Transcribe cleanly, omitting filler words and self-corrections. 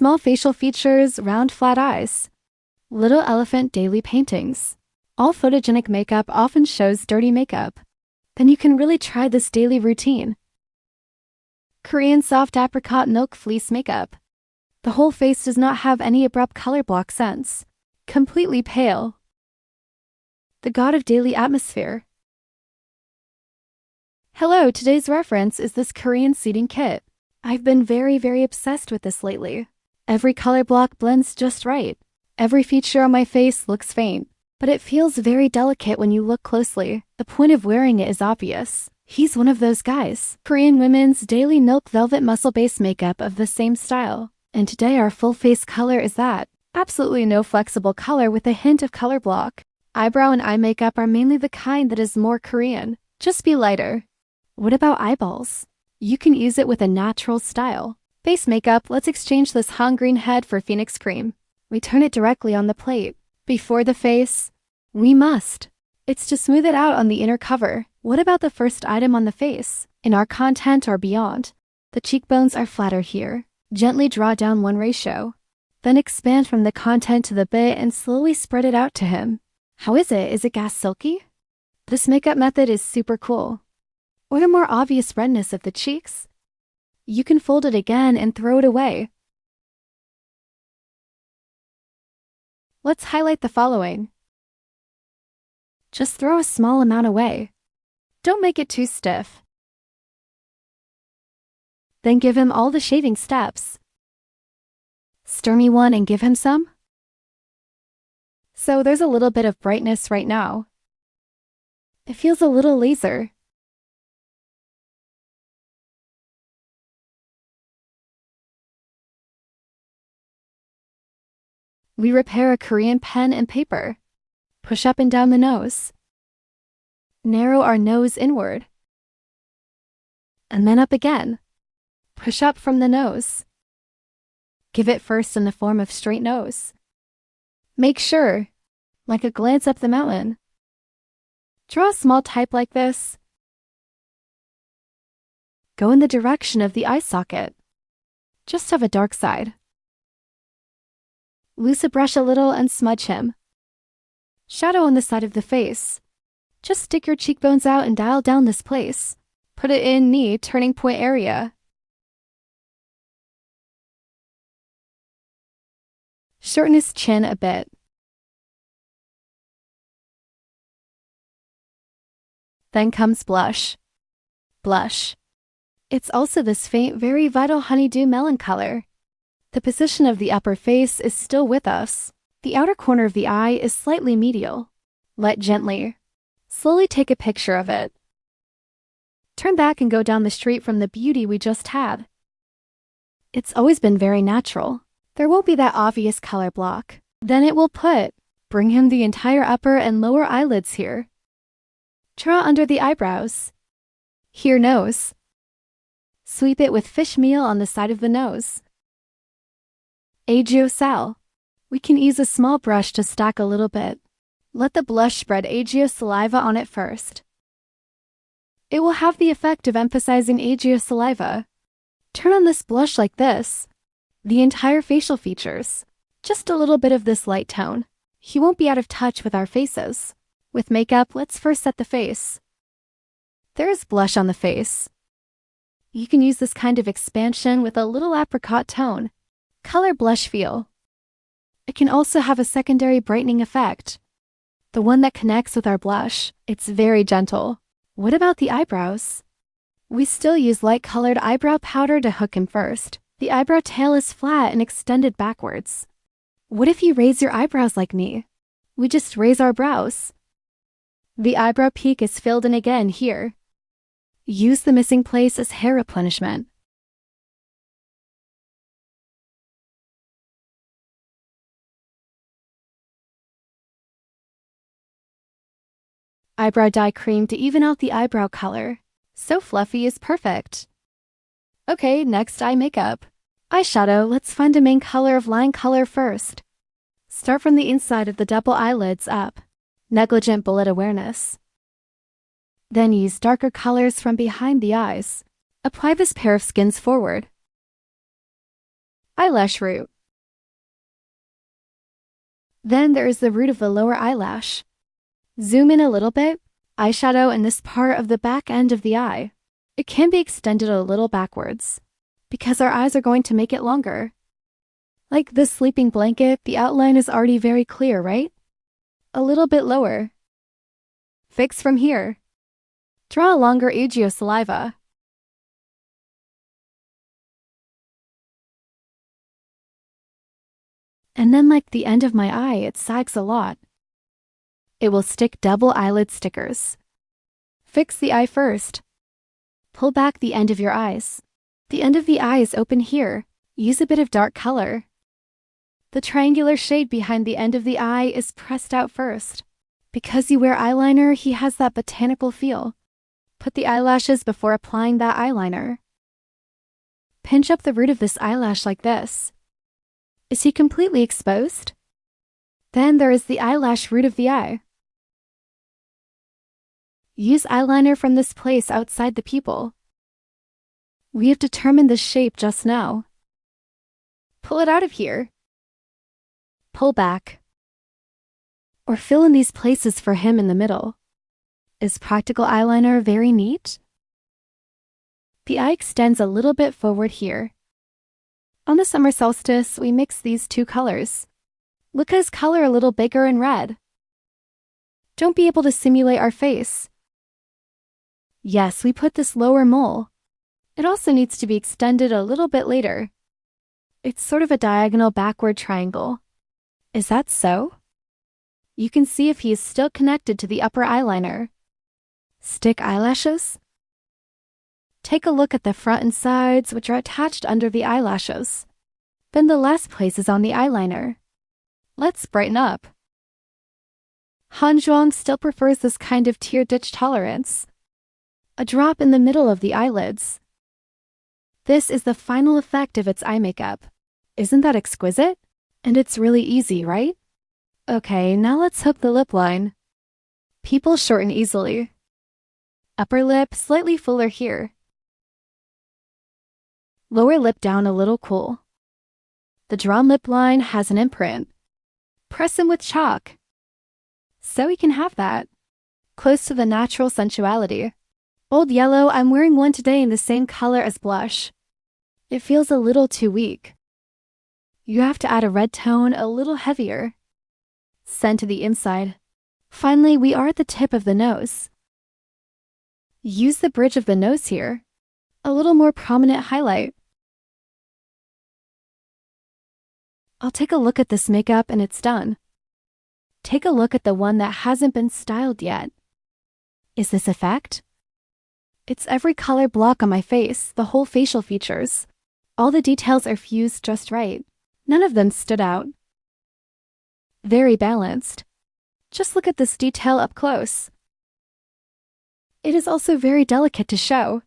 Small facial features, round flat eyes. Little elephant daily paintings. All photogenic makeup often shows dirty makeup. Then you can really try this daily routine. Korean soft apricot milk fleece makeup. The whole face does not have any abrupt color block sense. Completely pale. The god of daily atmosphere. Hello, today's reference is this Korean seeding kit. I've been very obsessed with this lately. Every color block blends just right. Every feature on my face looks faint, but it feels very delicate when you look closely. The point of wearing it is obvious. He's one of those guys. Korean women's daily milk velvet muscle-based makeup of the same style. And today our full face color is that. Absolutely no flexible color with a hint of color block. Eyebrow and eye makeup are mainly the kind that is more Korean. Just be lighter. What about eyeballs? You can use it with a natural style. Face makeup, let's exchange this Han green head for Phoenix cream. We turn it directly on the plate. Before the face, we must. It's to smooth it out on the inner cover. What about the first item on the face? In our content or beyond, the cheekbones are flatter here. Gently draw down one ratio. Then expand from the content to the bit and slowly spread it out to him. How is it? Is it gas silky? This makeup method is super cool. Or the more obvious redness of the cheeks? You can fold it again and throw it away. Let's highlight the following. Just throw a small amount away. Don't make it too stiff. Then give him all the shaving steps. Stir me one and give him some. So there's a little bit of brightness right now. It feels a little laser. We repair a Korean pen and paper. Push up and down the nose. Narrow our nose inward. And then up again. Push up from the nose. Give it first in the form of straight nose. Make sure, like a glance up the mountain. Draw a small type like this. Go in the direction of the eye socket. Just have a dark side. Loose a brush a little and smudge him. Shadow on the side of the face. Just stick your cheekbones out and dial down this place. Put it in knee turning point area. Shorten his chin a bit. Then comes blush. Blush. It's also this faint, very vital honeydew melon color. The position of the upper face is still with us. The outer corner of the eye is slightly medial. Let gently. Slowly take a picture of it. Turn back and go down the street from the beauty we just had. It's always been very natural. There won't be that obvious color block. Then it will bring him the entire upper and lower eyelids here. Draw under the eyebrows. Here nose. Sweep it with fish meal on the side of the nose. Eyebrow sal. We can use a small brush to stack a little bit. Let the blush spread eyebrow saliva on it first. It will have the effect of emphasizing eyebrow saliva. Turn on this blush like this. The entire facial features. Just a little bit of this light tone. He won't be out of touch with our faces. With makeup, let's first set the face. There is blush on the face. You can use this kind of expansion with a little apricot tone. Color blush feel. It can also have a secondary brightening effect. The one that connects with our blush, it's very gentle. What about the eyebrows? We still use light-colored eyebrow powder to hook him first. The eyebrow tail is flat and extended backwards. What if you raise your eyebrows like me? We just raise our brows. The eyebrow peak is filled in again here. Use the missing place as hair replenishment. Eyebrow dye cream to even out the eyebrow color. So fluffy is perfect. Okay, next eye makeup. Eyeshadow, let's find a main color of line color first. Start from the inside of the double eyelids up. Negligent bullet awareness. Then use darker colors from behind the eyes. Apply this pair of skins forward. eyelash root. Then there is the root of the lower eyelash. Zoom in a little bit. Eyeshadow in this part of the back end of the eye. It can be extended a little backwards, because our eyes are going to make it longer. Like this sleeping blanket, the outline is already very clear, right? A little bit lower. Fix from here. Draw a longer agio saliva. And then like the end of my eye, it sags a lot. It will stick double eyelid stickers. Fix the eye first. Pull back the end of your eyes. The end of the eye is open here. Use a bit of dark color. The triangular shade behind the end of the eye is pressed out first. Because you wear eyeliner, he has that botanical feel. Put the eyelashes before applying that eyeliner. Pinch up the root of this eyelash like this. Is he completely exposed? Then there is the eyelash root of the eye. Use eyeliner from this place outside the pupil. We have determined the shape just now. Pull it out of here. Pull back. Or fill in these places for him in the middle. Is practical eyeliner very neat? The eye extends a little bit forward here. On the summer solstice, we mix these two colors. Look at his color a little bigger in red. Don't be able to simulate our face. Yes, we put this lower mole. It also needs to be extended a little bit later. It's sort of a diagonal backward triangle. Is that so? You can see if he is still connected to the upper eyeliner. Stick eyelashes. Take a look at the front and sides, which are attached under the eyelashes. Then the last place is on the eyeliner. Let's brighten up. Han Zhuang still prefers this kind of tear ditch tolerance. A drop in the middle of the eyelids. This is the final effect of its eye makeup. Isn't that exquisite? And it's really easy, right? Okay, now let's hook the lip line. People shorten easily. Upper lip slightly fuller here. Lower lip down a little cool. The drawn lip line has an imprint. Press him with chalk. So he can have that. Close to the natural sensuality. Old Yellow, I'm wearing one today in the same color as blush. It feels a little too weak. You have to add a red tone a little heavier. Send to the inside. Finally, we are at the tip of the nose. Use the bridge of the nose here. A little more prominent highlight. I'll take a look at this makeup and it's done. Take a look at the one that hasn't been styled yet. Is this effect? It's every color block on my face, the whole facial features. All the details are fused just right. None of them stood out. Very balanced. Just look at this detail up close. It is also very delicate to show.